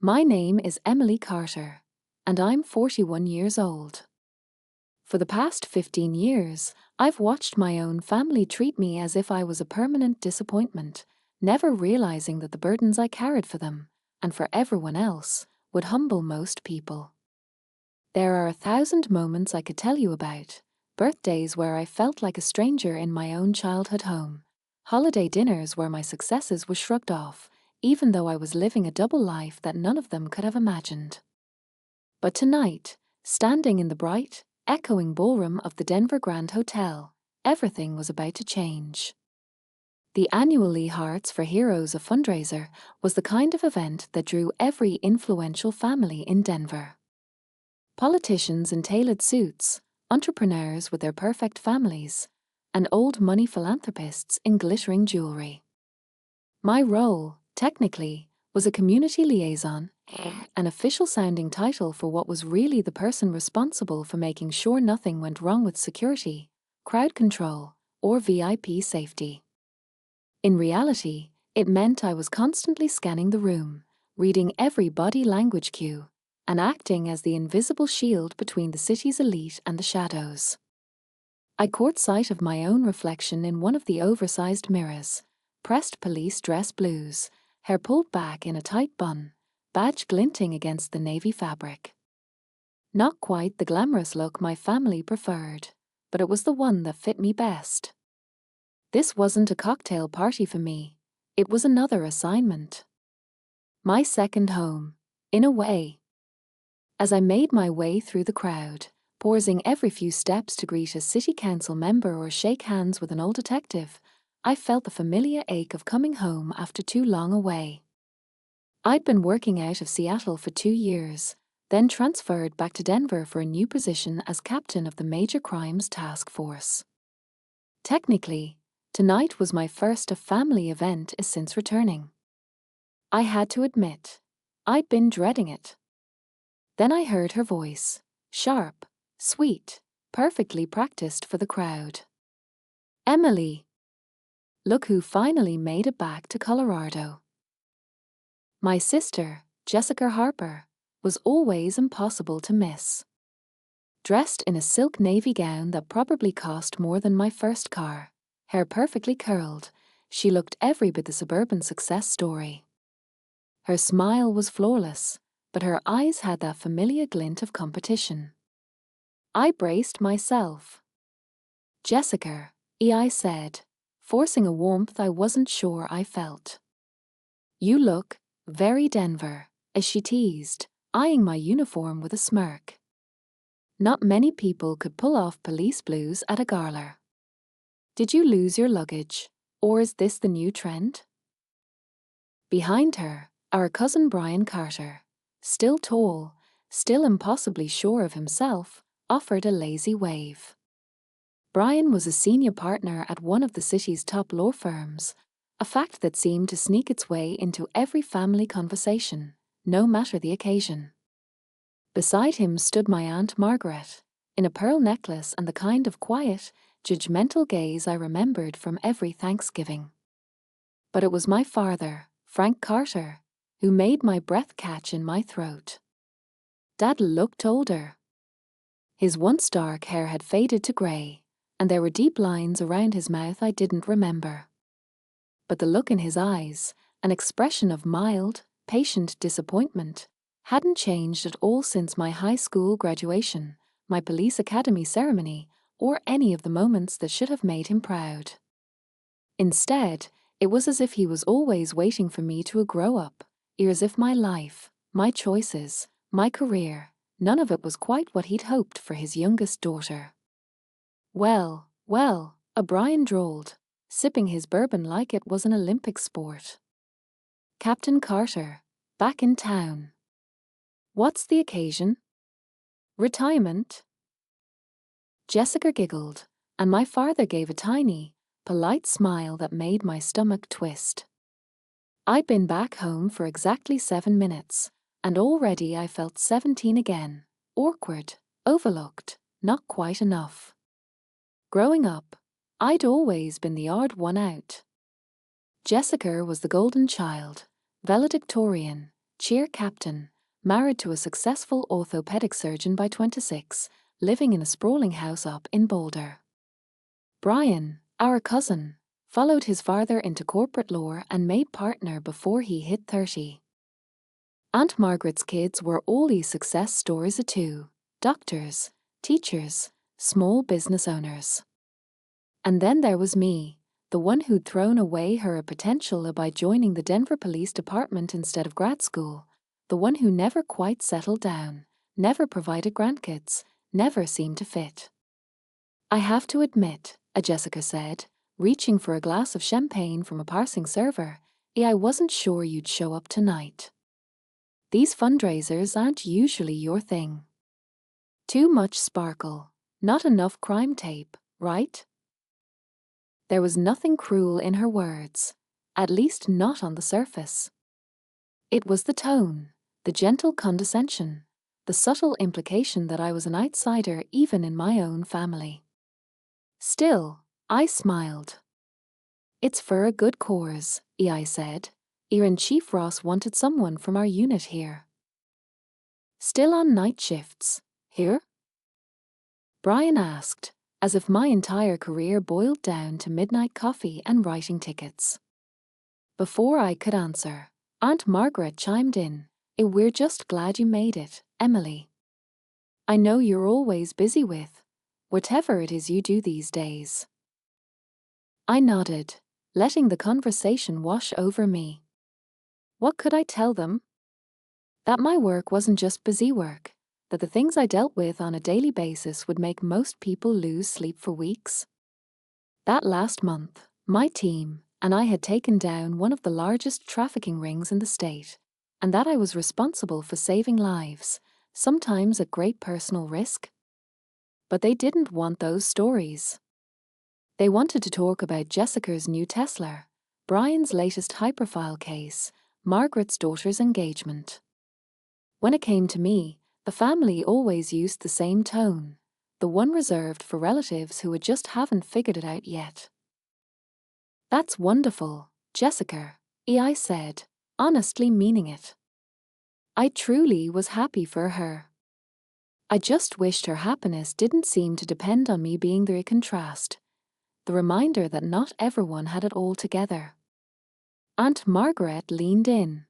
My name is Emily Carter, and I'm 41 years old. For the past 15 years, I've watched my own family treat me as if I was a permanent disappointment, never realizing that the burdens I carried for them, and for everyone else, would humble most people. There are 1,000 moments I could tell you about: birthdays where I felt like a stranger in my own childhood home, holiday dinners where my successes were shrugged off, even though I was living a double life that none of them could have imagined. But tonight, standing in the bright, echoing ballroom of the Denver Grand Hotel, everything was about to change. The annual Lee Hearts for Heroes, a fundraiser, was the kind of event that drew every influential family in Denver. Politicians in tailored suits, entrepreneurs with their perfect families, and old money philanthropists in glittering jewelry. My role, technically, was a community liaison, an official-sounding title for what was really the person responsible for making sure nothing went wrong with security, crowd control, or VIP safety. In reality, it meant I was constantly scanning the room, reading every body language cue, and acting as the invisible shield between the city's elite and the shadows. I caught sight of my own reflection in one of the oversized mirrors, pressed police dress blues, hair pulled back in a tight bun, badge glinting against the navy fabric. Not quite the glamorous look my family preferred, but it was the one that fit me best. This wasn't a cocktail party for me, it was another assignment. My second home, in a way. As I made my way through the crowd, pausing every few steps to greet a city council member or shake hands with an old detective, I felt the familiar ache of coming home after too long away. I'd been working out of Seattle for 2 years, then transferred back to Denver for a new position as captain of the Major Crimes Task Force. Technically, tonight was my first family event since returning. I had to admit, I'd been dreading it. Then I heard her voice, sharp, sweet, perfectly practiced for the crowd. Emily. Look who finally made it back to Colorado. My sister, Jessica Harper, was always impossible to miss. Dressed in a silk navy gown that probably cost more than my first car, hair perfectly curled, she looked every bit the suburban success story. Her smile was flawless, but her eyes had that familiar glint of competition. I braced myself. Jessica, I said, forcing a warmth I wasn't sure I felt. You look very Denver, as she teased, eyeing my uniform with a smirk. Not many people could pull off police blues at a gala. Did you lose your luggage, or is this the new trend? Behind her, our cousin Brian Carter, still tall, still impossibly sure of himself, offered a lazy wave. Brian was a senior partner at one of the city's top law firms, a fact that seemed to sneak its way into every family conversation, no matter the occasion. Beside him stood my Aunt Margaret, in a pearl necklace and the kind of quiet, judgmental gaze I remembered from every Thanksgiving. But it was my father, Frank Carter, who made my breath catch in my throat. Dad looked older. His once dark hair had faded to grey, and there were deep lines around his mouth I didn't remember. But the look in his eyes, an expression of mild, patient disappointment, hadn't changed at all since my high school graduation, my police academy ceremony, or any of the moments that should have made him proud. Instead, it was as if he was always waiting for me to grow up, as if my life, my choices, my career, none of it was quite what he'd hoped for his youngest daughter. Well, O'Brien drawled, sipping his bourbon like it was an Olympic sport. Captain Carter, back in town. What's the occasion? Retirement? Jessica giggled, and my father gave a tiny, polite smile that made my stomach twist. I'd been back home for exactly 7 minutes, and already I felt 17 again, awkward, overlooked, not quite enough. Growing up, I'd always been the odd one out. Jessica was the golden child, valedictorian, cheer captain, married to a successful orthopedic surgeon by 26, living in a sprawling house up in Boulder. Brian, our cousin, followed his father into corporate law and made partner before he hit 30. Aunt Margaret's kids were all these success stories too: doctors, teachers, small business owners. And then there was me, the one who'd thrown away her potential by joining the Denver Police Department instead of grad school, the one who never quite settled down, never provided grandkids, never seemed to fit. I have to admit, Jessica said, reaching for a glass of champagne from a passing server, I wasn't sure you'd show up tonight. These fundraisers aren't usually your thing. Too much sparkle, not enough crime tape, right? There was nothing cruel in her words, at least not on the surface. It was the tone, the gentle condescension, the subtle implication that I was an outsider even in my own family. Still, I smiled. It's for a good cause, I said. And Chief Ross wanted someone from our unit here. Still on night shifts, here? Brian asked, as if my entire career boiled down to midnight coffee and writing tickets. Before I could answer, Aunt Margaret chimed in. We're just glad you made it, Emily. I know you're always busy with whatever it is you do these days. I nodded, letting the conversation wash over me. What could I tell them? That my work wasn't just busy work, that the things I dealt with on a daily basis would make most people lose sleep for weeks. That last month, my team and I had taken down one of the largest trafficking rings in the state, and that I was responsible for saving lives, sometimes at great personal risk. But they didn't want those stories. They wanted to talk about Jessica's new Tesla, Brian's latest high-profile case, Margaret's daughter's engagement. When it came to me, the family always used the same tone, the one reserved for relatives who just haven't figured it out yet. That's wonderful, Jessica, I said, honestly meaning it. I truly was happy for her. I just wished her happiness didn't seem to depend on me being the contrast, the reminder that not everyone had it all together. Aunt Margaret leaned in.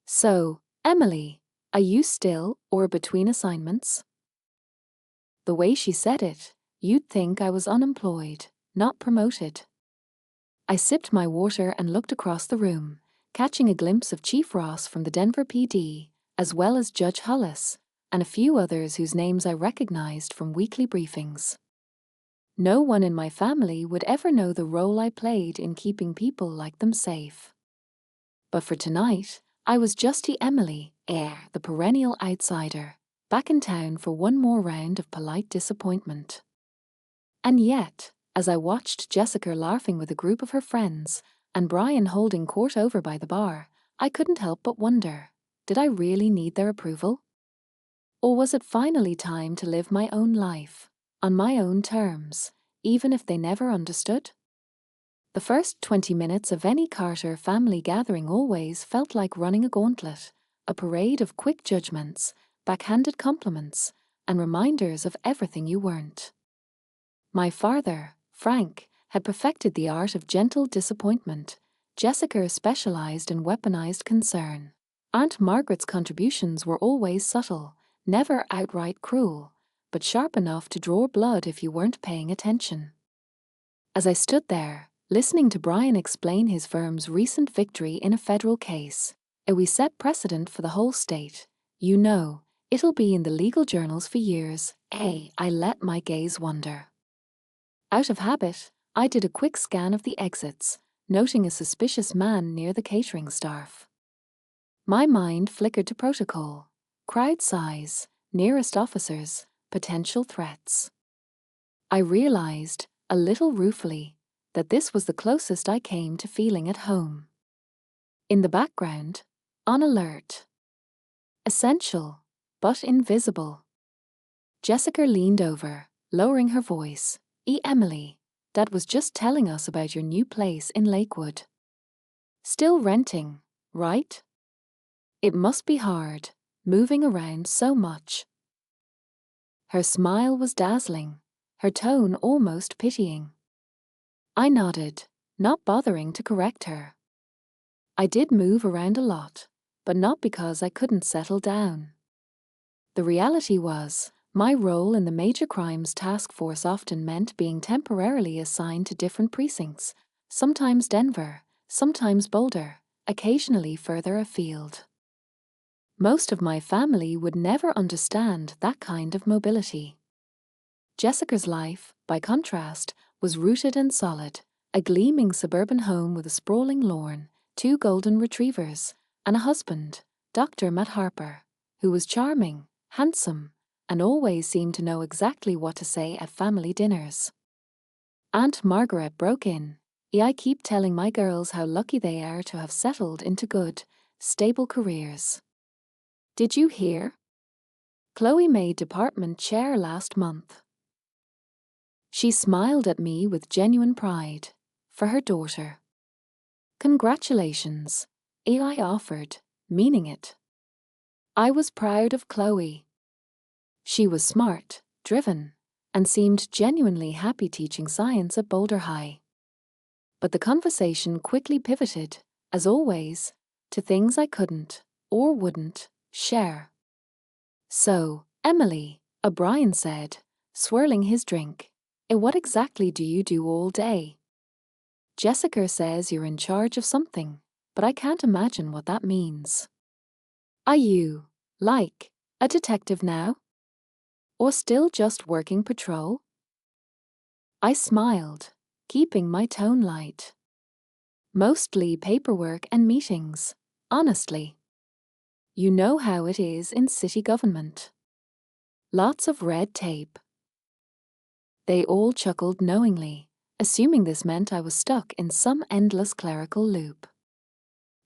So, Emily, are you still or between assignments? The way she said it, you'd think I was unemployed, not promoted. I sipped my water and looked across the room, catching a glimpse of Chief Ross from the Denver PD, as well as Judge Hollis, and a few others whose names I recognized from weekly briefings. No one in my family would ever know the role I played in keeping people like them safe. But for tonight, I was just Emily, the perennial outsider, back in town for one more round of polite disappointment. And yet, as I watched Jessica laughing with a group of her friends and Brian holding court over by the bar, I couldn't help but wonder, did I really need their approval? Or was it finally time to live my own life, on my own terms, even if they never understood? The first 20 minutes of any Carter family gathering always felt like running a gauntlet, a parade of quick judgments, backhanded compliments, and reminders of everything you weren't. My father, Frank, had perfected the art of gentle disappointment. Jessica specialized in weaponized concern. Aunt Margaret's contributions were always subtle, never outright cruel, but sharp enough to draw blood if you weren't paying attention. As I stood there, listening to Brian explain his firm's recent victory in a federal case, we set precedent for the whole state. You know, it'll be in the legal journals for years. I let my gaze wander. Out of habit, I did a quick scan of the exits, noting a suspicious man near the catering staff. My mind flickered to protocol, crowd size, nearest officers, potential threats. I realized, a little ruefully, that this was the closest I came to feeling at home. In the background, on alert. Essential, but invisible. Jessica leaned over, lowering her voice. Emily, Dad was just telling us about your new place in Lakewood. Still renting, right? It must be hard, moving around so much. Her smile was dazzling, her tone almost pitying. I nodded, not bothering to correct her. I did move around a lot, but not because I couldn't settle down. The reality was, my role in the Major Crimes Task Force often meant being temporarily assigned to different precincts, sometimes Denver, sometimes Boulder, occasionally further afield. Most of my family would never understand that kind of mobility. Jessica's life, by contrast, was rooted and solid, a gleaming suburban home with a sprawling lawn, 2 golden retrievers, and a husband, Dr. Matt Harper, who was charming, handsome, and always seemed to know exactly what to say at family dinners. Aunt Margaret broke in. I keep telling my girls how lucky they are to have settled into good, stable careers. Did you hear? Chloe made department chair last month. She smiled at me with genuine pride, for her daughter. Congratulations, I offered, meaning it. I was proud of Chloe. She was smart, driven, and seemed genuinely happy teaching science at Boulder High. But the conversation quickly pivoted, as always, to things I couldn't, or wouldn't, share. So, Emily, O'Brien said, swirling his drink, what exactly do you do all day? Jessica says you're in charge of something, but I can't imagine what that means. Are you, like, a detective now? Or still just working patrol? I smiled, keeping my tone light. Mostly paperwork and meetings, honestly. You know how it is in city government. Lots of red tape. They all chuckled knowingly, assuming this meant I was stuck in some endless clerical loop.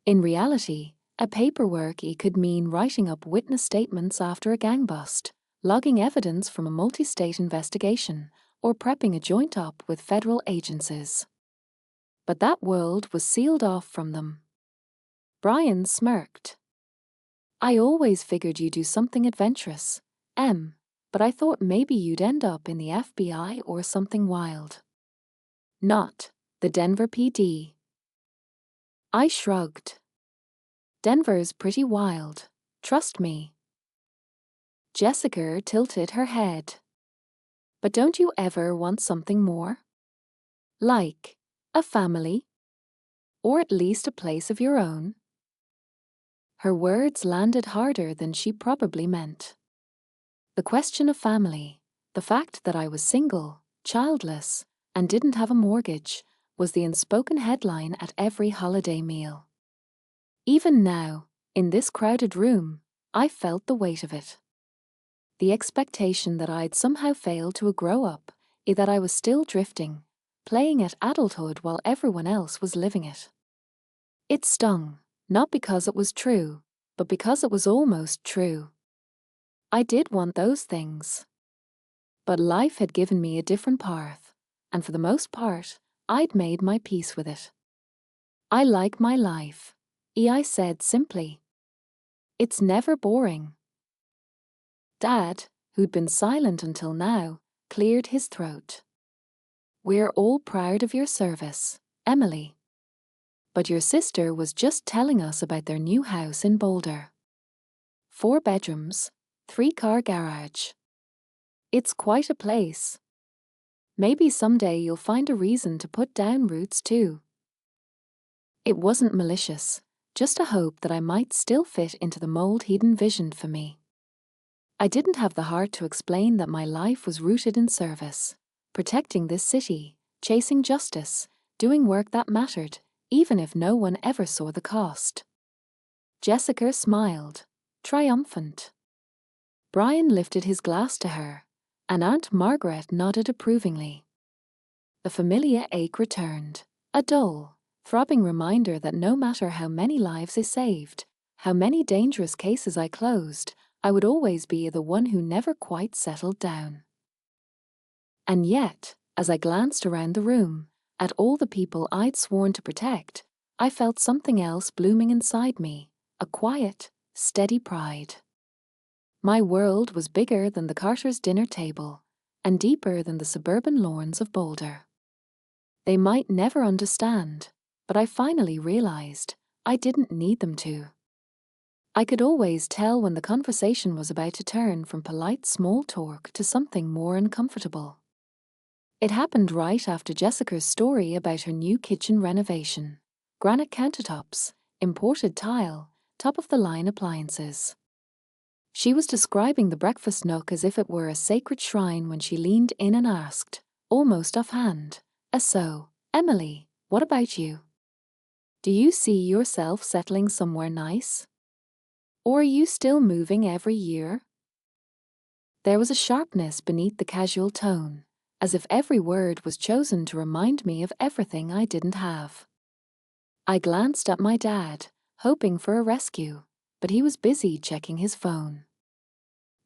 In reality, a paperwork could mean writing up witness statements after a gang bust, logging evidence from a multi-state investigation, or prepping a joint op with federal agencies. But that world was sealed off from them. Brian smirked. I always figured you'd do something adventurous, but I thought maybe you'd end up in the FBI or something wild. Not the Denver PD. I shrugged. Denver's pretty wild, trust me. Jessica tilted her head. But don't you ever want something more? Like a family? Or at least a place of your own? Her words landed harder than she probably meant. The question of family, the fact that I was single, childless, and didn't have a mortgage, was the unspoken headline at every holiday meal. Even now, in this crowded room, I felt the weight of it. The expectation that I'd somehow failed to grow up, that I was still drifting, playing at adulthood while everyone else was living it. It stung, not because it was true, but because it was almost true. I did want those things. But life had given me a different path, and for the most part, I'd made my peace with it. I like my life, I said simply. It's never boring. Dad, who'd been silent until now, cleared his throat. We're all proud of your service, Emily. But your sister was just telling us about their new house in Boulder. 4 bedrooms, 3-car garage. It's quite a place. Maybe someday you'll find a reason to put down roots too. It wasn't malicious, just a hope that I might still fit into the mold he'd envisioned for me. I didn't have the heart to explain that my life was rooted in service, protecting this city, chasing justice, doing work that mattered, even if no one ever saw the cost. Jessica smiled, triumphant. Brian lifted his glass to her, and Aunt Margaret nodded approvingly. The familiar ache returned, a dull, throbbing reminder that no matter how many lives I saved, how many dangerous cases I closed, I would always be the one who never quite settled down. And yet, as I glanced around the room, at all the people I'd sworn to protect, I felt something else blooming inside me, a quiet, steady pride. My world was bigger than the Carter's dinner table and deeper than the suburban lawns of Boulder. They might never understand, but I finally realized I didn't need them to. I could always tell when the conversation was about to turn from polite small talk to something more uncomfortable. It happened right after Jessica's story about her new kitchen renovation. Granite countertops, imported tile, top-of-the-line appliances. She was describing the breakfast nook as if it were a sacred shrine when she leaned in and asked, almost offhand, "So, Emily, what about you? Do you see yourself settling somewhere nice? Or are you still moving every year?" There was a sharpness beneath the casual tone, as if every word was chosen to remind me of everything I didn't have. I glanced at my dad, hoping for a rescue, but he was busy checking his phone.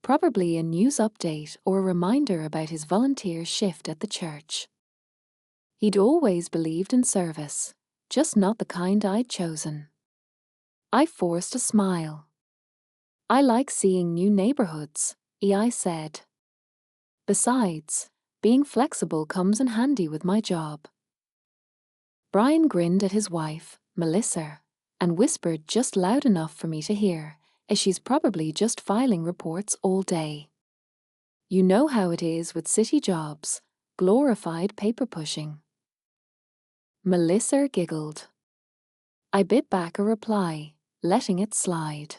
Probably a news update or a reminder about his volunteer shift at the church. He'd always believed in service, just not the kind I'd chosen. I forced a smile. "I like seeing new neighborhoods," I said. "Besides, being flexible comes in handy with my job." Brian grinned at his wife, Melissa, and whispered just loud enough for me to hear, as she's probably just filing reports all day. "You know how it is with city jobs, glorified paper pushing." Melissa giggled. I bit back a reply, letting it slide.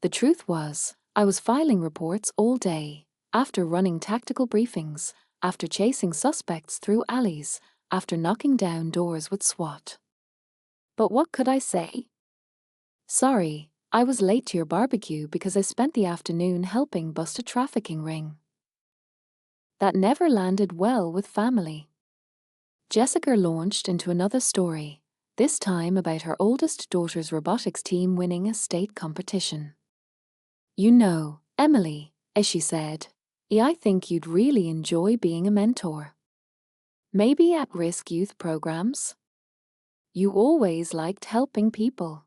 The truth was, I was filing reports all day, after running tactical briefings, after chasing suspects through alleys, after knocking down doors with SWAT. But what could I say? "Sorry, I was late to your barbecue because I spent the afternoon helping bust a trafficking ring." That never landed well with family. Jessica launched into another story, this time about her oldest daughter's robotics team winning a state competition. "You know, Emily," as she said, "I think you'd really enjoy being a mentor. Maybe at-risk youth programs? You always liked helping people.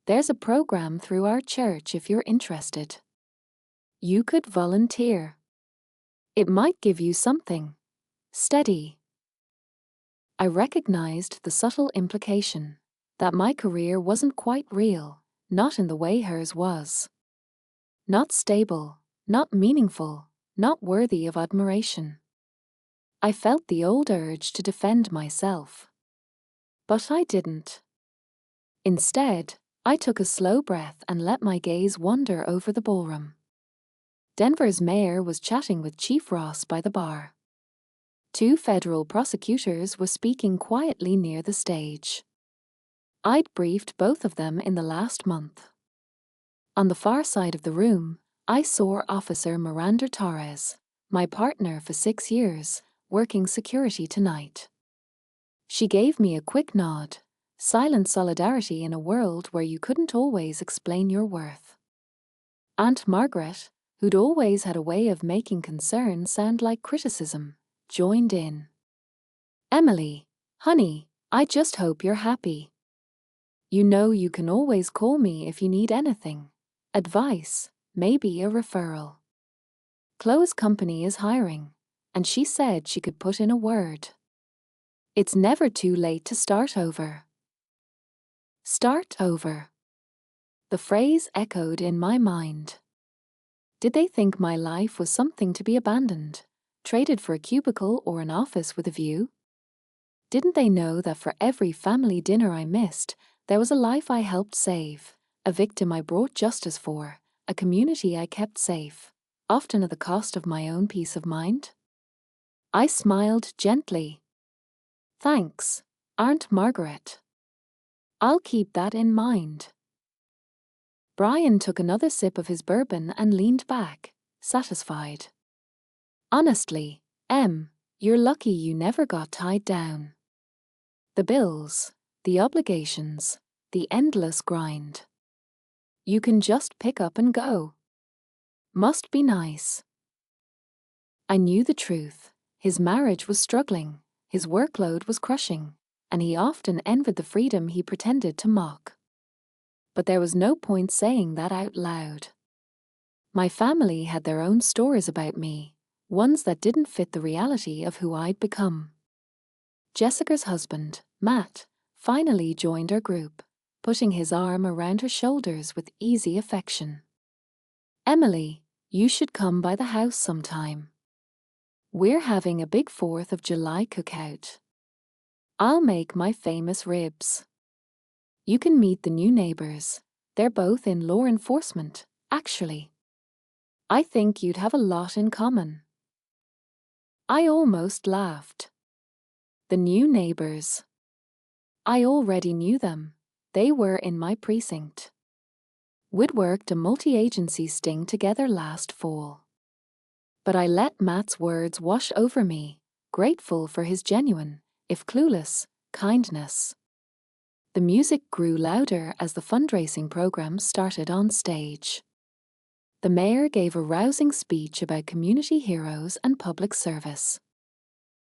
There's a program through our church if you're interested. You could volunteer. It might give you something steady." I recognized the subtle implication that my career wasn't quite real, not in the way hers was. Not stable, not meaningful, not worthy of admiration. I felt the old urge to defend myself. But I didn't. Instead, I took a slow breath and let my gaze wander over the ballroom. Denver's mayor was chatting with Chief Ross by the bar. 2 federal prosecutors were speaking quietly near the stage. I'd briefed both of them in the last month. On the far side of the room, I saw Officer Miranda Torres, my partner for 6 years, working security tonight. She gave me a quick nod, silent solidarity in a world where you couldn't always explain your worth. Aunt Margaret, who'd always had a way of making concern sound like criticism, joined in. "Emily, honey, I just hope you're happy. You know you can always call me if you need anything. Advice, maybe a referral. Chloe's company is hiring, and she said she could put in a word. It's never too late to start over." Start over. The phrase echoed in my mind. Did they think my life was something to be abandoned, traded for a cubicle or an office with a view? Didn't they know that for every family dinner I missed, there was a life I helped save, a victim I brought justice for, a community I kept safe, often at the cost of my own peace of mind? I smiled gently. "Thanks, Aunt Margaret. I'll keep that in mind." Brian took another sip of his bourbon and leaned back, satisfied. "Honestly, you're lucky you never got tied down. The bills, the obligations, the endless grind. You can just pick up and go. Must be nice." I knew the truth. His marriage was struggling, his workload was crushing, and he often envied the freedom he pretended to mock. But there was no point saying that out loud. My family had their own stories about me, ones that didn't fit the reality of who I'd become. Jessica's husband, Matt, finally joined our group, putting his arm around her shoulders with easy affection. "Emily, you should come by the house sometime. We're having a big 4th of July cookout. I'll make my famous ribs. You can meet the new neighbors. They're both in law enforcement, actually. I think you'd have a lot in common." I almost laughed. The new neighbors. I already knew them. They were in my precinct. We'd worked a multi-agency sting together last fall. But I let Matt's words wash over me, grateful for his genuine, if clueless, kindness. The music grew louder as the fundraising program started on stage. The mayor gave a rousing speech about community heroes and public service.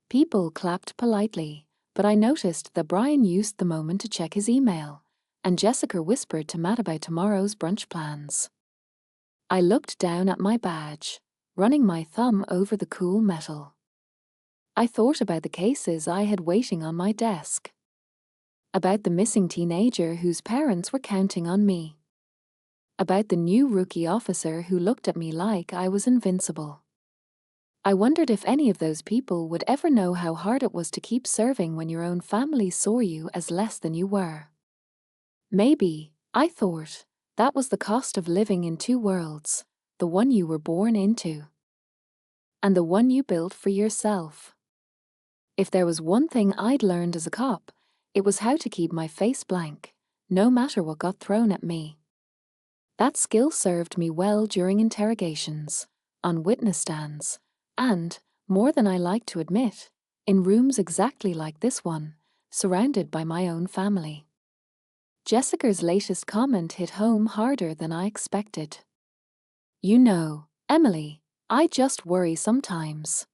People clapped politely, but I noticed that Brian used the moment to check his email, and Jessica whispered to Matt about tomorrow's brunch plans. I looked down at my badge, running my thumb over the cool metal. I thought about the cases I had waiting on my desk. About the missing teenager whose parents were counting on me. About the new rookie officer who looked at me like I was invincible. I wondered if any of those people would ever know how hard it was to keep serving when your own family saw you as less than you were. Maybe, I thought, that was the cost of living in two worlds, the one you were born into, and the one you built for yourself. If there was one thing I'd learned as a cop, it was how to keep my face blank, no matter what got thrown at me. That skill served me well during interrogations, on witness stands, and, more than I like to admit, in rooms exactly like this one, surrounded by my own family. Jessica's latest comment hit home harder than I expected. "You know, Emily, I just worry sometimes.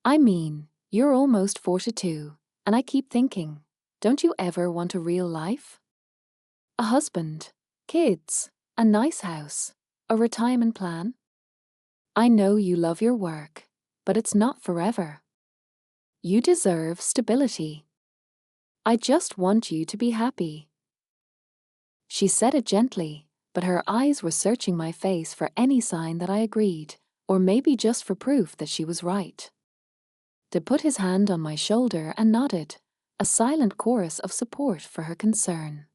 I mean, you're almost 42, and I keep thinking, don't you ever want a real life? A husband, kids, a nice house, a retirement plan? I know you love your work, but it's not forever. You deserve stability. I just want you to be happy." She said it gently, but her eyes were searching my face for any sign that I agreed, or maybe just for proof that she was right. Dad put his hand on my shoulder and nodded, a silent chorus of support for her concern.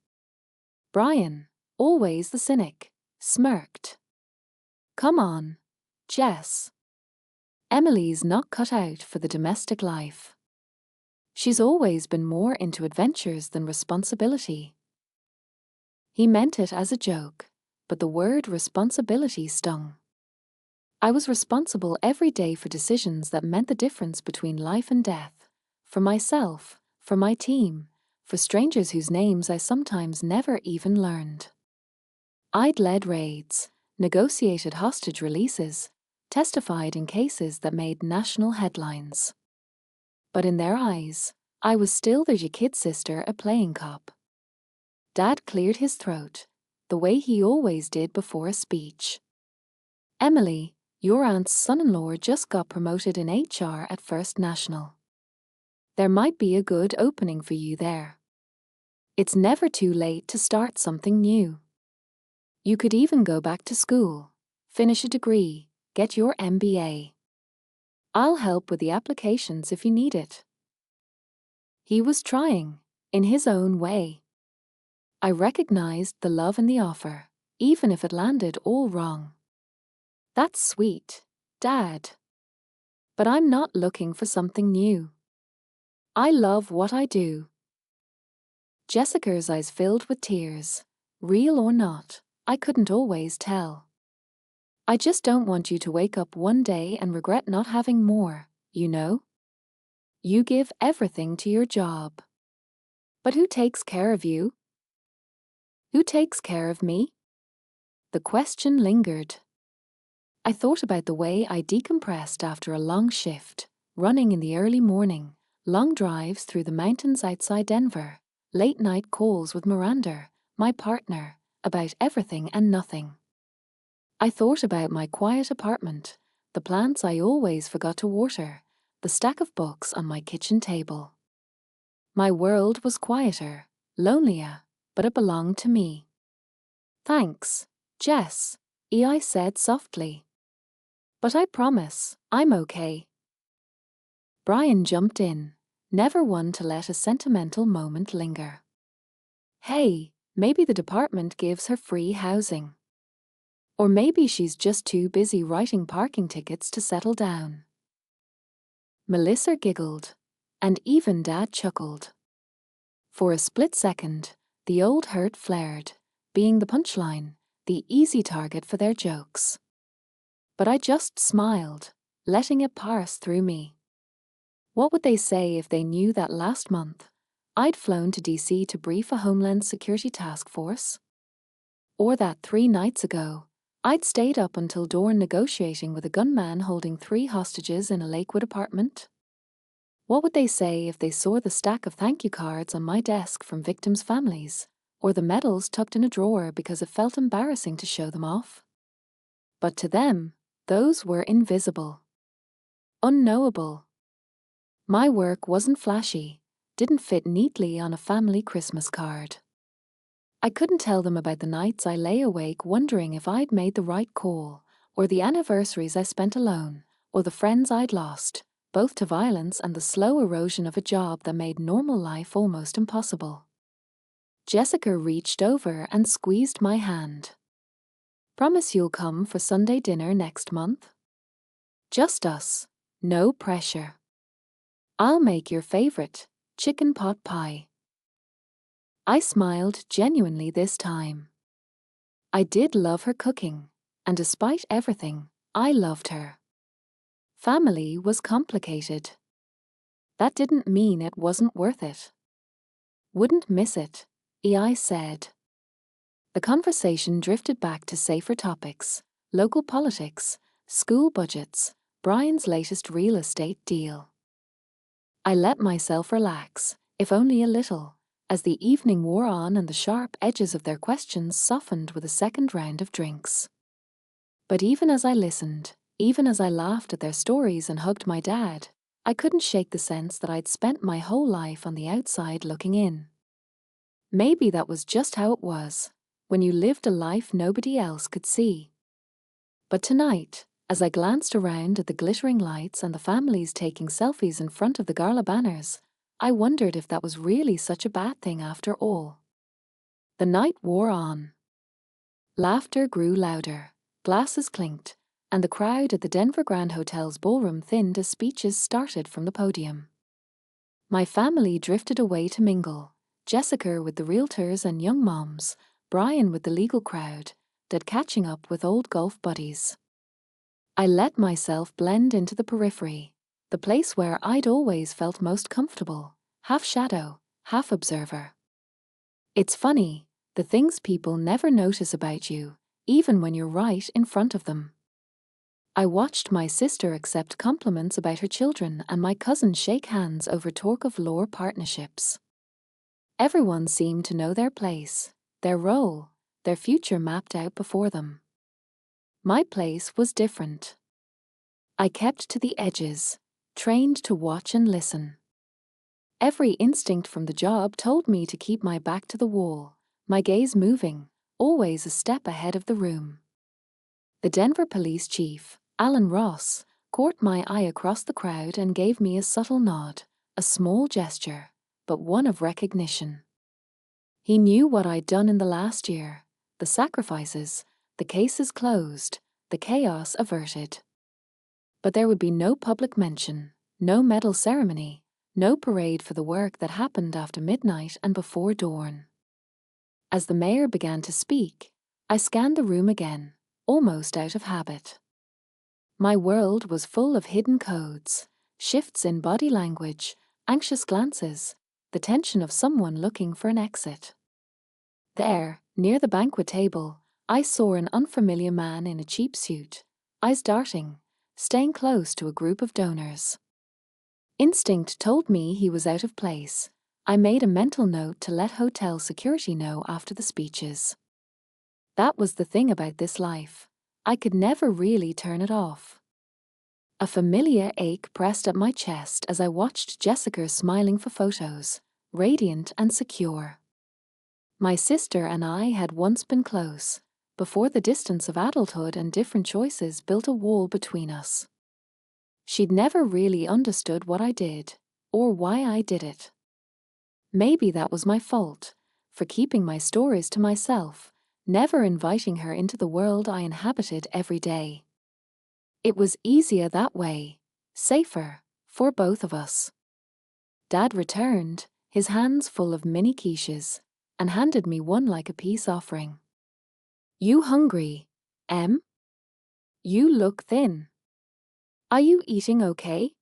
Brian, always the cynic, smirked. "Come on, Jess. Emily's not cut out for the domestic life. She's always been more into adventures than responsibility." He meant it as a joke, but the word responsibility stung. I was responsible every day for decisions that meant the difference between life and death, for myself, for my team, for strangers whose names I sometimes never even learned. I'd led raids, negotiated hostage releases, testified in cases that made national headlines. But in their eyes, I was still their kid sister, a playing cop. Dad cleared his throat, the way he always did before a speech. "Emily, your aunt's son-in-law just got promoted in HR at First National. There might be a good opening for you there. It's never too late to start something new. You could even go back to school, finish a degree, get your MBA. I'll help with the applications if you need it." He was trying, in his own way. I recognized the love in the offer, even if it landed all wrong. "That's sweet, Dad. But I'm not looking for something new. I love what I do." Jessica's eyes filled with tears. Real or not, I couldn't always tell. "I just don't want you to wake up one day and regret not having more, you know? You give everything to your job. But who takes care of you? Who takes care of me?" The question lingered. I thought about the way I decompressed after a long shift, running in the early morning, long drives through the mountains outside Denver, late-night calls with Miranda, my partner, about everything and nothing. I thought about my quiet apartment, the plants I always forgot to water, the stack of books on my kitchen table. My world was quieter, lonelier, but it belonged to me. "Thanks, Jess," I said softly. "But I promise, I'm okay." Brian jumped in, never one to let a sentimental moment linger. "Hey, maybe the department gives her free housing. Or maybe she's just too busy writing parking tickets to settle down." Melissa giggled, and even Dad chuckled. For a split second, the old hurt flared, being the punchline, the easy target for their jokes. But I just smiled, letting it pass through me. What would they say if they knew that last month I'd flown to DC to brief a Homeland Security task force? Or that 3 nights ago, I'd stayed up until dawn negotiating with a gunman holding 3 hostages in a Lakewood apartment? What would they say if they saw the stack of thank you cards on my desk from victims' families, or the medals tucked in a drawer because it felt embarrassing to show them off? But to them, those were invisible. Unknowable. My work wasn't flashy, didn't fit neatly on a family Christmas card. I couldn't tell them about the nights I lay awake wondering if I'd made the right call, or the anniversaries I spent alone, or the friends I'd lost, both to violence and the slow erosion of a job that made normal life almost impossible. Jessica reached over and squeezed my hand. "Promise you'll come for Sunday dinner next month? Just us, no pressure. I'll make your favorite, chicken pot pie." I smiled genuinely this time. I did love her cooking, and despite everything, I loved her. Family was complicated. That didn't mean it wasn't worth it. "Wouldn't miss it," I said. The conversation drifted back to safer topics, local politics, school budgets, Brian's latest real estate deal. I let myself relax, if only a little, as the evening wore on and the sharp edges of their questions softened with a second round of drinks. But even as I listened, even as I laughed at their stories and hugged my dad, I couldn't shake the sense that I'd spent my whole life on the outside looking in. Maybe that was just how it was, when you lived a life nobody else could see. But tonight, as I glanced around at the glittering lights and the families taking selfies in front of the gala banners, I wondered if that was really such a bad thing after all. The night wore on. Laughter grew louder, glasses clinked, and the crowd at the Denver Grand Hotel's ballroom thinned as speeches started from the podium. My family drifted away to mingle, Jessica with the realtors and young moms, Brian with the legal crowd, Dad catching up with old golf buddies. I let myself blend into the periphery, the place where I'd always felt most comfortable, half shadow, half observer. It's funny, the things people never notice about you, even when you're right in front of them. I watched my sister accept compliments about her children and my cousin shake hands over talk of law partnerships. Everyone seemed to know their place, their role, their future mapped out before them. My place was different. I kept to the edges, trained to watch and listen. Every instinct from the job told me to keep my back to the wall, my gaze moving, always a step ahead of the room. The Denver police chief, Alan Ross, caught my eye across the crowd and gave me a subtle nod, a small gesture, but one of recognition. He knew what I'd done in the last year, the sacrifices, the cases closed, the chaos averted. But there would be no public mention, no medal ceremony, no parade for the work that happened after midnight and before dawn. As the mayor began to speak, I scanned the room again, almost out of habit. My world was full of hidden codes, shifts in body language, anxious glances, the tension of someone looking for an exit. There, near the banquet table, I saw an unfamiliar man in a cheap suit, eyes darting, staying close to a group of donors. Instinct told me he was out of place, I made a mental note to let hotel security know after the speeches. That was the thing about this life. I could never really turn it off. A familiar ache pressed at my chest as I watched Jessica smiling for photos, radiant and secure. My sister and I had once been close, before the distance of adulthood and different choices built a wall between us. She'd never really understood what I did, or why I did it. Maybe that was my fault, for keeping my stories to myself, never inviting her into the world I inhabited every day. It was easier that way, safer, for both of us. Dad returned, his hands full of mini quiches, and handed me one like a peace offering. "You hungry, Em? You look thin. Are you eating okay?"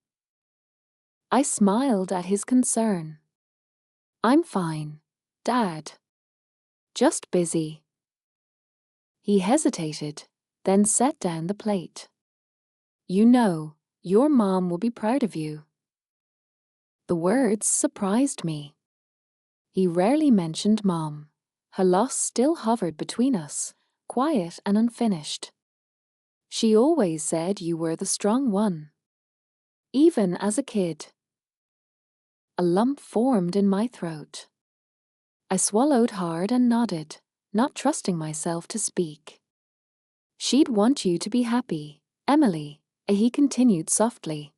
I smiled at his concern. "I'm fine, Dad. Just busy." He hesitated, then set down the plate. "You know, your mom will be proud of you." The words surprised me. He rarely mentioned Mom. Her loss still hovered between us, quiet and unfinished. She always said you were the strong one. Even as a kid. A lump formed in my throat. I swallowed hard and nodded, not trusting myself to speak. "She'd want you to be happy, Emily," he continued softly.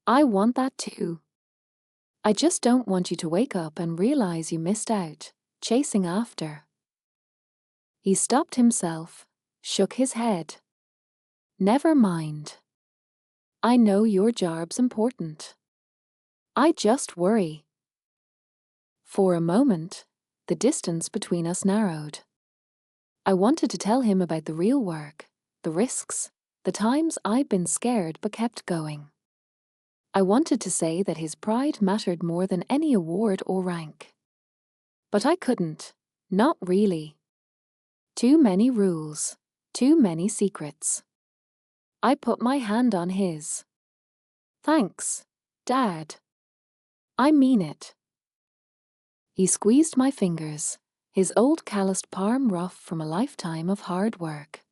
"I want that too. I just don't want you to wake up and realize you missed out, chasing after." He stopped himself, shook his head. "Never mind. I know your job's important. I just worry." For a moment, the distance between us narrowed. I wanted to tell him about the real work, the risks, the times I'd been scared but kept going. I wanted to say that his pride mattered more than any award or rank. But I couldn't, not really. Too many rules, too many secrets. I put my hand on his. "Thanks, Dad. I mean it." He squeezed my fingers, his old calloused palm rough from a lifetime of hard work.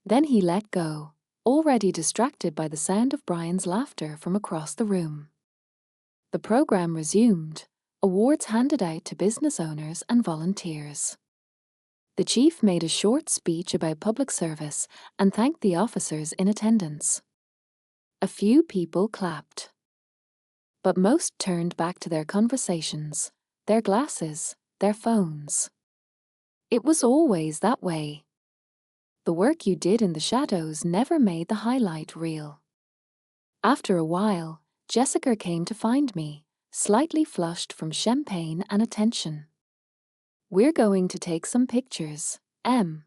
Then he let go, already distracted by the sound of Brian's laughter from across the room. The program resumed, awards handed out to business owners and volunteers. The chief made a short speech about public service and thanked the officers in attendance. A few people clapped. But most turned back to their conversations, their glasses, their phones. It was always that way. The work you did in the shadows never made the highlight reel. After a while, Jessica came to find me, slightly flushed from champagne and attention. "We're going to take some pictures, Em.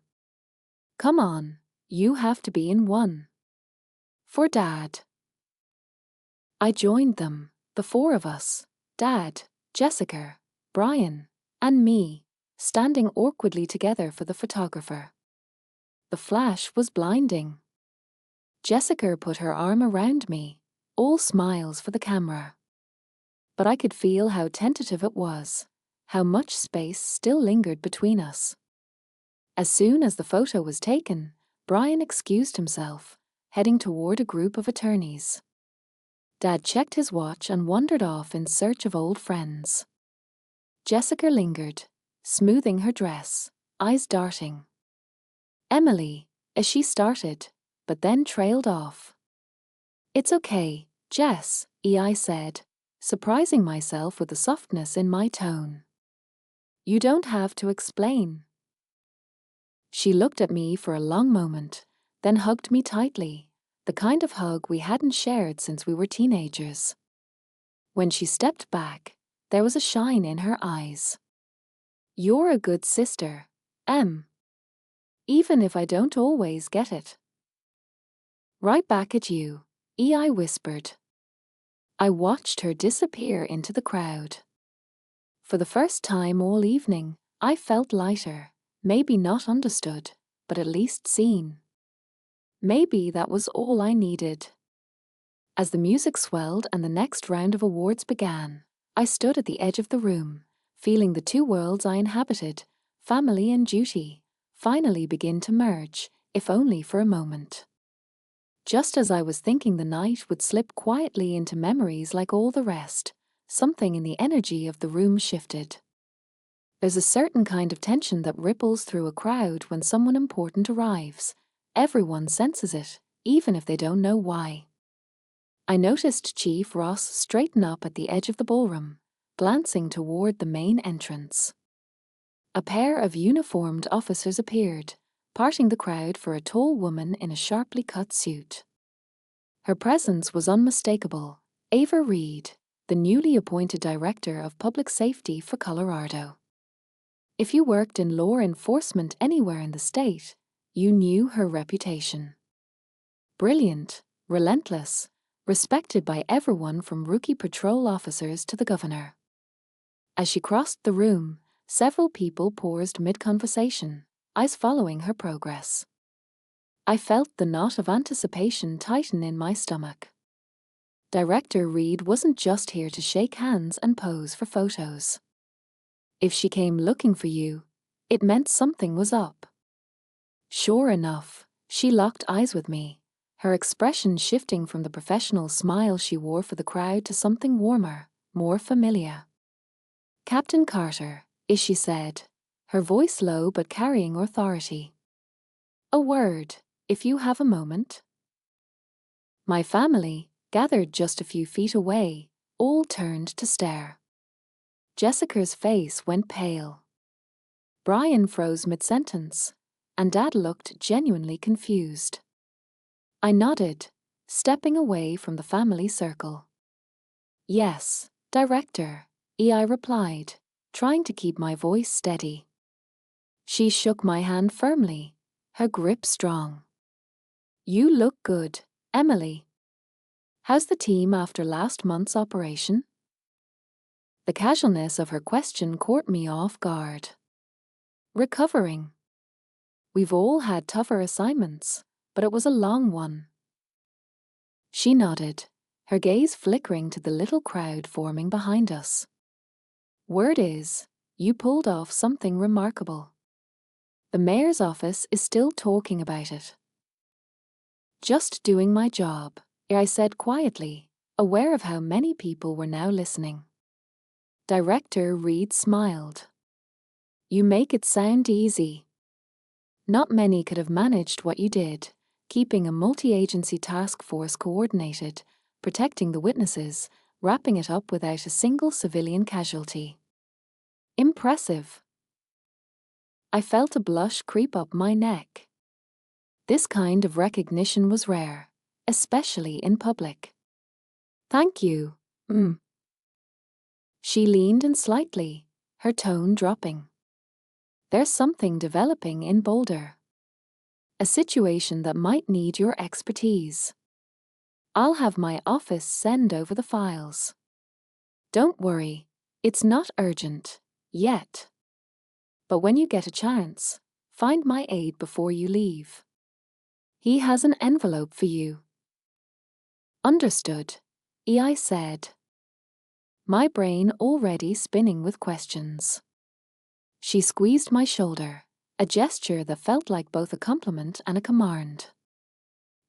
Come on, you have to be in one. For Dad." I joined them, the four of us, Dad, Jessica, Brian, and me, standing awkwardly together for the photographer. The flash was blinding. Jessica put her arm around me, all smiles for the camera. But I could feel how tentative it was, how much space still lingered between us. As soon as the photo was taken, Brian excused himself, heading toward a group of attorneys. Dad checked his watch and wandered off in search of old friends. Jessica lingered, smoothing her dress, eyes darting. Emily, as she started, but then trailed off. "It's okay, Jess," I said, surprising myself with the softness in my tone. "You don't have to explain." She looked at me for a long moment, then hugged me tightly, the kind of hug we hadn't shared since we were teenagers. When she stepped back, there was a shine in her eyes. "You're a good sister, Em. Even if I don't always get it." "Right back at you," I whispered. I watched her disappear into the crowd. For the first time all evening, I felt lighter, maybe not understood, but at least seen. Maybe that was all I needed. As the music swelled and the next round of awards began, I stood at the edge of the room, feeling the two worlds I inhabited, family and duty, finally begin to merge, if only for a moment. Just as I was thinking the night would slip quietly into memories like all the rest, something in the energy of the room shifted. There's a certain kind of tension that ripples through a crowd when someone important arrives. Everyone senses it, even if they don't know why. I noticed Chief Ross straighten up at the edge of the ballroom, glancing toward the main entrance. A pair of uniformed officers appeared, parting the crowd for a tall woman in a sharply cut suit. Her presence was unmistakable. Ava Reed, the newly appointed Director of Public Safety for Colorado. If you worked in law enforcement anywhere in the state, you knew her reputation. Brilliant, relentless, respected by everyone from rookie patrol officers to the governor. As she crossed the room, several people paused mid-conversation, eyes following her progress. I felt the knot of anticipation tighten in my stomach. Director Reed wasn't just here to shake hands and pose for photos. If she came looking for you, it meant something was up. Sure enough, she locked eyes with me, her expression shifting from the professional smile she wore for the crowd to something warmer, more familiar. "Captain Carter," she said, her voice low but carrying authority. "A word, if you have a moment." My family, gathered just a few feet away, all turned to stare. Jessica's face went pale. Brian froze mid-sentence, and Dad looked genuinely confused. I nodded, stepping away from the family circle. "Yes, Director," I replied, trying to keep my voice steady. She shook my hand firmly, her grip strong. "You look good, Emily. How's the team after last month's operation?" The casualness of her question caught me off guard. "Recovering. We've all had tougher assignments, but it was a long one." She nodded, her gaze flickering to the little crowd forming behind us. "Word is, you pulled off something remarkable. The mayor's office is still talking about it." "Just doing my job," I said quietly, aware of how many people were now listening. Director Reed smiled. "You make it sound easy. Not many could have managed what you did, keeping a multi-agency task force coordinated, protecting the witnesses, wrapping it up without a single civilian casualty. Impressive." I felt a blush creep up my neck. This kind of recognition was rare, especially in public. "Thank you, She leaned in slightly, her tone dropping. "There's something developing in Boulder. A situation that might need your expertise. I'll have my office send over the files. Don't worry, it's not urgent, yet. But when you get a chance, find my aide before you leave. He has an envelope for you." "Understood," I said, my brain already spinning with questions. She squeezed my shoulder, a gesture that felt like both a compliment and a command.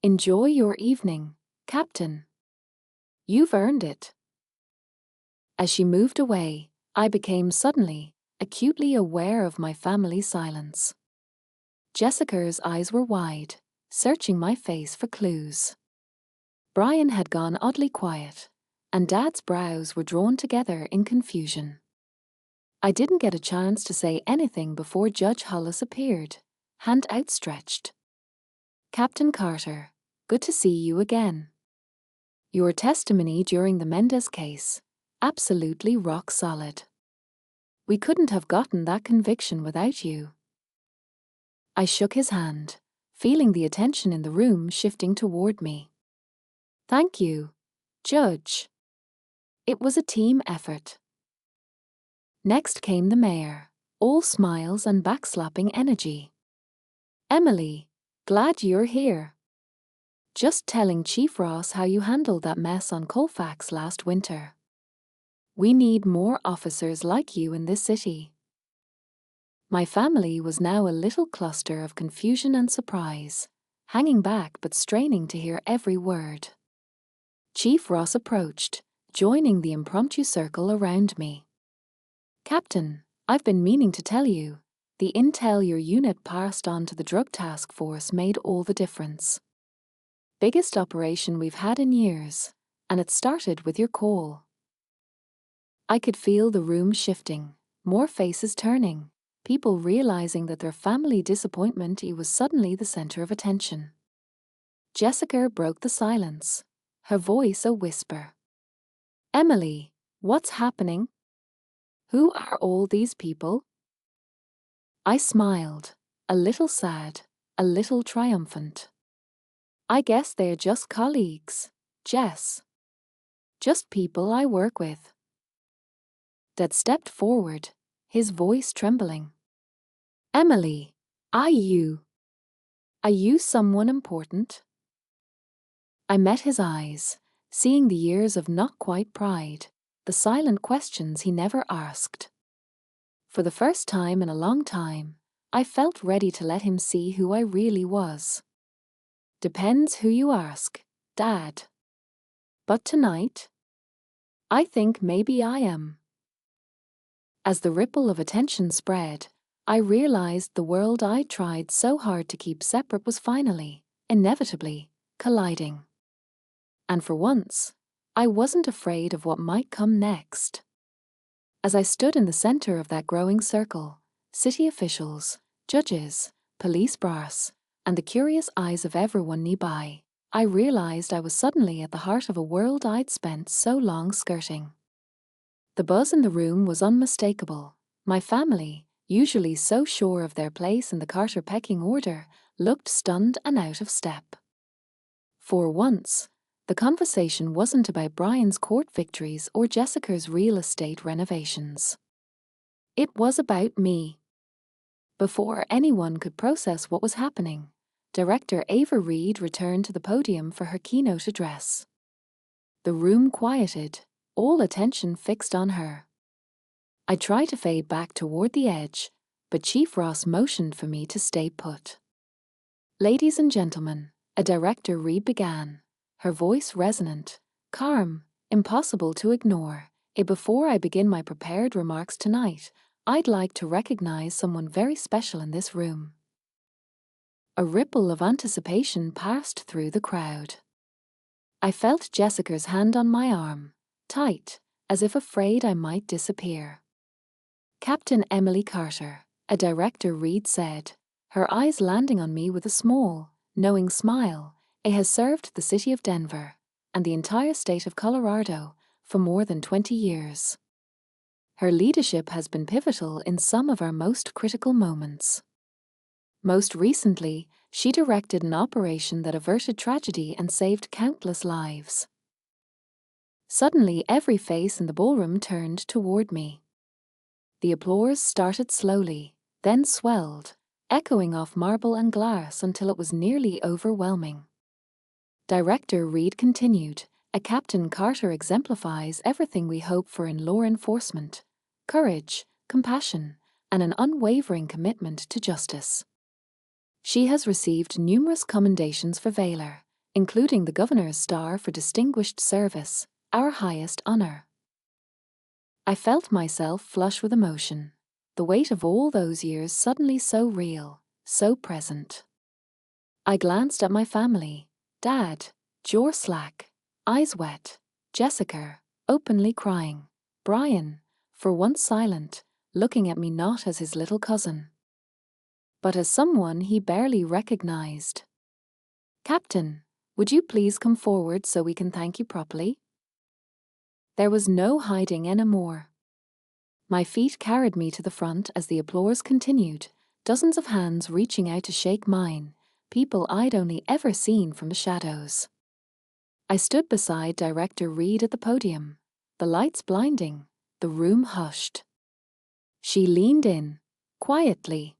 "Enjoy your evening, Captain. You've earned it." As she moved away, I became suddenly, acutely aware of my family's silence. Jessica's eyes were wide, searching my face for clues. Brian had gone oddly quiet, and Dad's brows were drawn together in confusion. I didn't get a chance to say anything before Judge Hollis appeared, hand outstretched. "Captain Carter, good to see you again. Your testimony during the Mendez case, absolutely rock solid. We couldn't have gotten that conviction without you." I shook his hand, feeling the attention in the room shifting toward me. "Thank you, Judge. It was a team effort." Next came the mayor, all smiles and backslapping energy. "Emily, glad you're here. Just telling Chief Ross how you handled that mess on Colfax last winter." We need more officers like you in this city. My family was now a little cluster of confusion and surprise, hanging back but straining to hear every word. Chief Ross approached, joining the impromptu circle around me. Captain, I've been meaning to tell you, the intel your unit passed on to the drug task force made all the difference. Biggest operation we've had in years, and it started with your call. I could feel the room shifting, more faces turning, people realizing that their family disappointment was suddenly the center of attention. Jessica broke the silence, her voice a whisper. Emily, what's happening? Who are all these people? I smiled, a little sad, a little triumphant. I guess they're just colleagues, Jess. Just people I work with. Dad stepped forward, his voice trembling. Emily, are you someone important? I met his eyes, seeing the years of not quite pride, the silent questions he never asked. For the first time in a long time, I felt ready to let him see who I really was. Depends who you ask, Dad. But tonight, I think maybe I am. As the ripple of attention spread, I realized the world I tried so hard to keep separate was finally, inevitably, colliding. And for once, I wasn't afraid of what might come next. As I stood in the center of that growing circle, city officials, judges, police brass, and the curious eyes of everyone nearby, I realized I was suddenly at the heart of a world I'd spent so long skirting. The buzz in the room was unmistakable. My family, usually so sure of their place in the Carter pecking order, looked stunned and out of step. For once, the conversation wasn't about Brian's court victories or Jessica's real estate renovations. It was about me. Before anyone could process what was happening, Director Ava Reed returned to the podium for her keynote address. The room quieted, all attention fixed on her. I tried to fade back toward the edge, but Chief Ross motioned for me to stay put. Ladies and gentlemen, Director Reed began, her voice resonant, calm, impossible to ignore. Before I begin my prepared remarks tonight, I'd like to recognize someone very special in this room. A ripple of anticipation passed through the crowd. I felt Jessica's hand on my arm, tight, as if afraid I might disappear. Captain Emily Carter, Director Reed said, her eyes landing on me with a small, knowing smile. Has served the city of Denver and the entire state of Colorado for more than 20 years. Her leadership has been pivotal in some of our most critical moments. Most recently, she directed an operation that averted tragedy and saved countless lives. Suddenly, every face in the ballroom turned toward me. The applause started slowly, then swelled, echoing off marble and glass until it was nearly overwhelming. Director Reed continued, Captain Carter exemplifies everything we hope for in law enforcement: courage, compassion, and an unwavering commitment to justice. She has received numerous commendations for valor, including the Governor's Star for Distinguished Service, our highest honor. I felt myself flush with emotion, the weight of all those years suddenly so real, so present. I glanced at my family. Dad, jaw slack, eyes wet, Jessica, openly crying, Brian, for once silent, looking at me not as his little cousin, but as someone he barely recognized. Captain, would you please come forward so we can thank you properly? There was no hiding anymore. My feet carried me to the front as the applause continued, dozens of hands reaching out to shake mine, people I'd only ever seen from the shadows. I stood beside Director Reed at the podium, the lights blinding, the room hushed. She leaned in, quietly.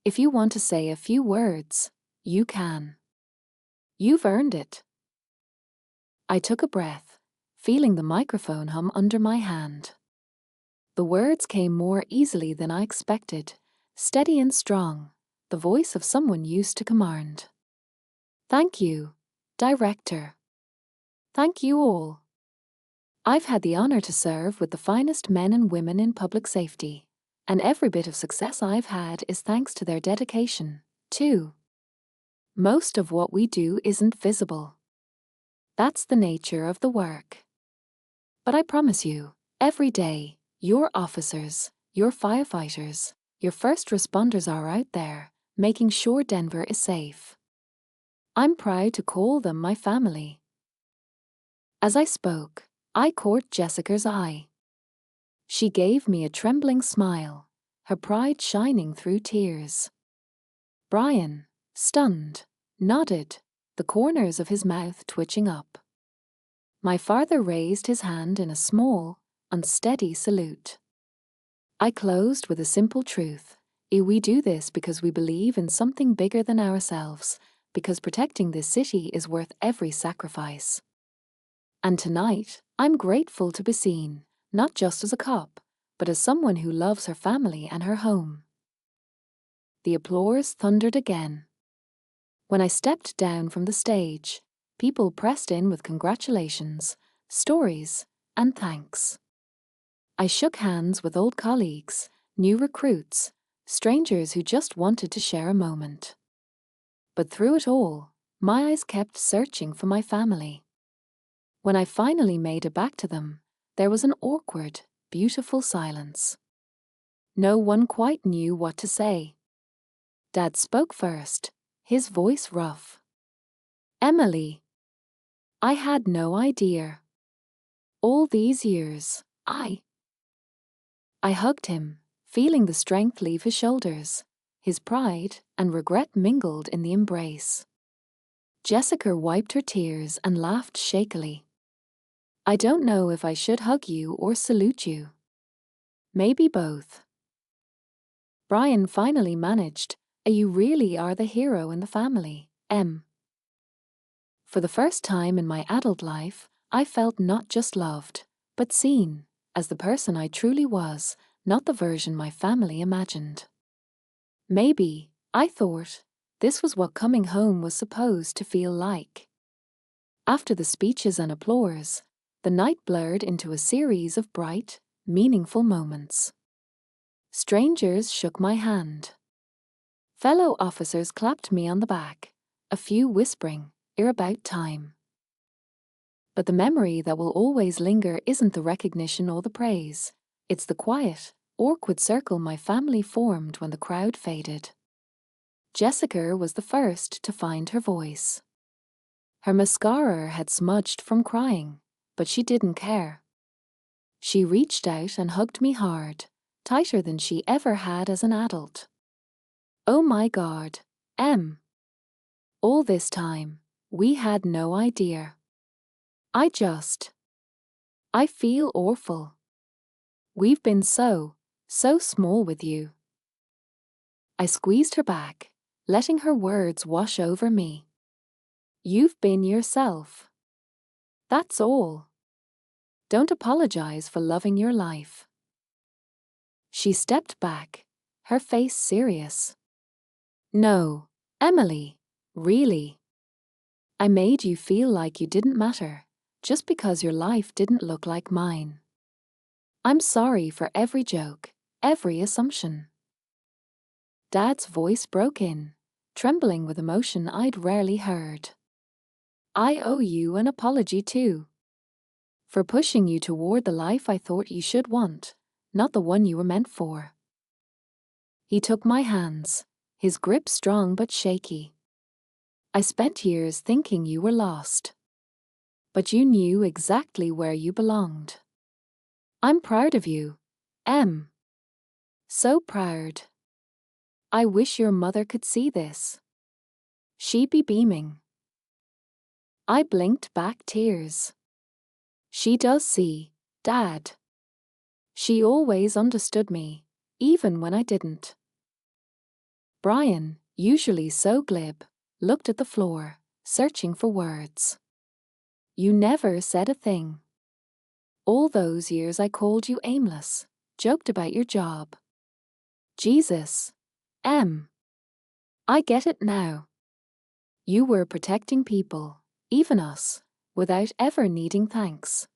If you want to say a few words, you can. You've earned it. I took a breath, feeling the microphone hum under my hand. The words came more easily than I expected, steady and strong, the voice of someone used to command. Thank you, Director. Thank you all. I've had the honor to serve with the finest men and women in public safety, and every bit of success I've had is thanks to their dedication, too. Most of what we do isn't visible. That's the nature of the work. But I promise you, every day, your officers, your firefighters, your first responders are out there, making sure Denver is safe. I'm proud to call them my family. As I spoke, I caught Jessica's eye. She gave me a trembling smile, her pride shining through tears. Brian, stunned, nodded, the corners of his mouth twitching up. My father raised his hand in a small, unsteady salute. I closed with a simple truth. We do this because we believe in something bigger than ourselves, because protecting this city is worth every sacrifice. And tonight, I'm grateful to be seen, not just as a cop, but as someone who loves her family and her home. The applause thundered again. When I stepped down from the stage, people pressed in with congratulations, stories, and thanks. I shook hands with old colleagues, new recruits, strangers who just wanted to share a moment. But through it all, my eyes kept searching for my family. When I finally made it back to them, there was an awkward, beautiful silence. No one quite knew what to say. Dad spoke first, his voice rough. Emily. I had no idea. All these years, I hugged him, feeling the strength leave his shoulders. His pride and regret mingled in the embrace. Jessica wiped her tears and laughed shakily. I don't know if I should hug you or salute you. Maybe both. Brian finally managed, You really are the hero in the family, Em. For the first time in my adult life, I felt not just loved, but seen, as the person I truly was, not the version my family imagined. Maybe, I thought, this was what coming home was supposed to feel like. After the speeches and applause, the night blurred into a series of bright, meaningful moments. Strangers shook my hand. Fellow officers clapped me on the back, a few whispering, "You're about time." But the memory that will always linger isn't the recognition or the praise. It's the quiet, awkward circle my family formed when the crowd faded. Jessica was the first to find her voice. Her mascara had smudged from crying, but she didn't care. She reached out and hugged me hard, tighter than she ever had as an adult. Oh my God, Em. All this time, we had no idea. I feel awful. We've been so small with you. I squeezed her back, letting her words wash over me. You've been yourself. That's all. Don't apologize for loving your life. She stepped back, her face serious. No, Emily, really. I made you feel like you didn't matter, just because your life didn't look like mine. I'm sorry for every joke, every assumption. Dad's voice broke in, trembling with emotion I'd rarely heard. I owe you an apology too. For pushing you toward the life I thought you should want, not the one you were meant for. He took my hands, his grip strong but shaky. I spent years thinking you were lost. But you knew exactly where you belonged. I'm proud of you, Em. So proud. I wish your mother could see this. She'd be beaming. I blinked back tears. She does see, Dad. She always understood me, even when I didn't. Brian, usually so glib, looked at the floor, searching for words. You never said a thing. All those years I called you aimless, joked about your job. Jesus. I get it now. You were protecting people, even us, without ever needing thanks.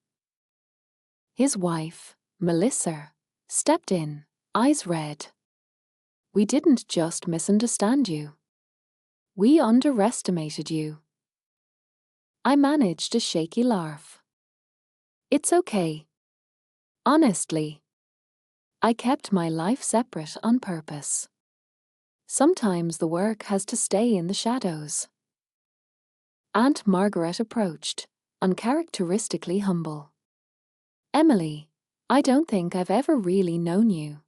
His wife, Melissa, stepped in, eyes red. We didn't just misunderstand you. We underestimated you. I managed a shaky laugh. It's okay. Honestly, I kept my life separate on purpose. Sometimes the work has to stay in the shadows. Aunt Margaret approached, uncharacteristically humble. Emily, I don't think I've ever really known you.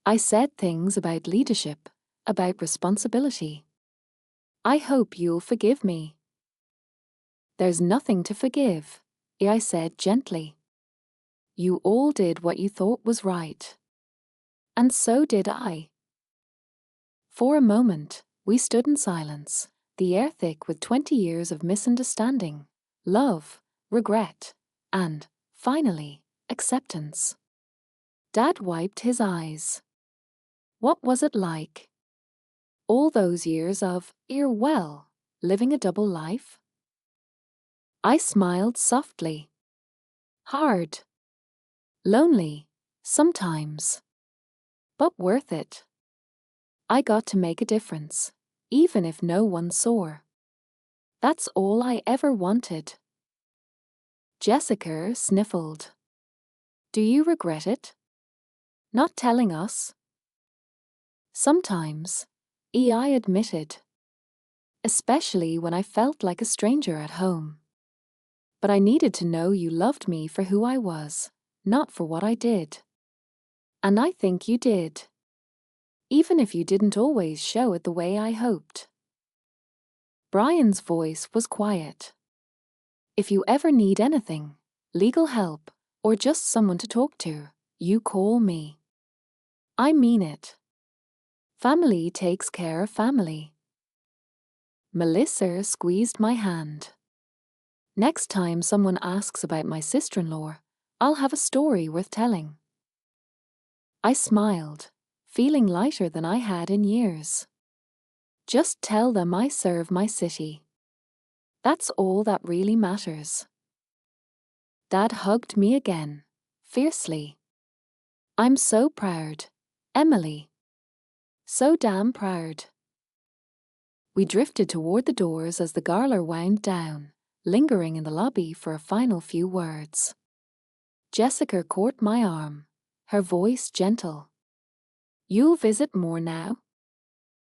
I said things about leadership, about responsibility. I hope you'll forgive me. There's nothing to forgive, I said gently. You all did what you thought was right. And so did I. For a moment, we stood in silence, the air thick with 20 years of misunderstanding, love, regret, and, finally, acceptance. Dad wiped his eyes. What was it like? All those years of, living a double life? I smiled softly. Hard. Lonely, sometimes. But worth it. I got to make a difference, even if no one saw. That's all I ever wanted. Jessica sniffled. Do you regret it? Not telling us? Sometimes, I admitted. Especially when I felt like a stranger at home. But I needed to know you loved me for who I was, not for what I did. And I think you did. Even if you didn't always show it the way I hoped. Brian's voice was quiet. If you ever need anything, legal help, or just someone to talk to, you call me. I mean it. Family takes care of family. Melissa squeezed my hand. Next time someone asks about my sister-in-law, I'll have a story worth telling. I smiled, feeling lighter than I had in years. Just tell them I serve my city. That's all that really matters. Dad hugged me again, fiercely. I'm so proud, Emily. So damn proud. We drifted toward the doors as the gala wound down, lingering in the lobby for a final few words. Jessica caught my arm, her voice gentle. You'll visit more now?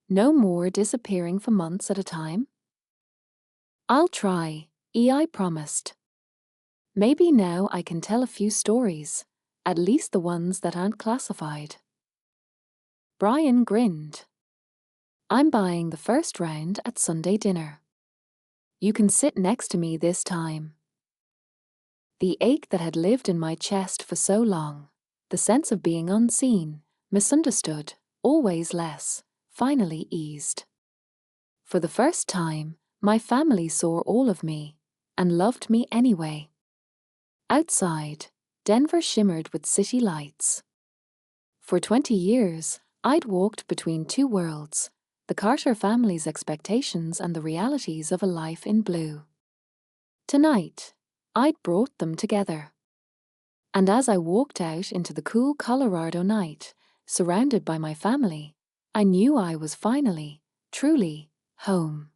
No more disappearing for months at a time? I'll try, I promised. Maybe now I can tell a few stories, at least the ones that aren't classified. Brian grinned. I'm buying the first round at Sunday dinner. You can sit next to me this time. The ache that had lived in my chest for so long, the sense of being unseen, misunderstood, always less, finally eased. For the first time, my family saw all of me, and loved me anyway. Outside, Denver shimmered with city lights. For 20 years, I'd walked between two worlds, the Carter family's expectations and the realities of a life in blue. Tonight, I'd brought them together. And as I walked out into the cool Colorado night, surrounded by my family, I knew I was finally, truly, home.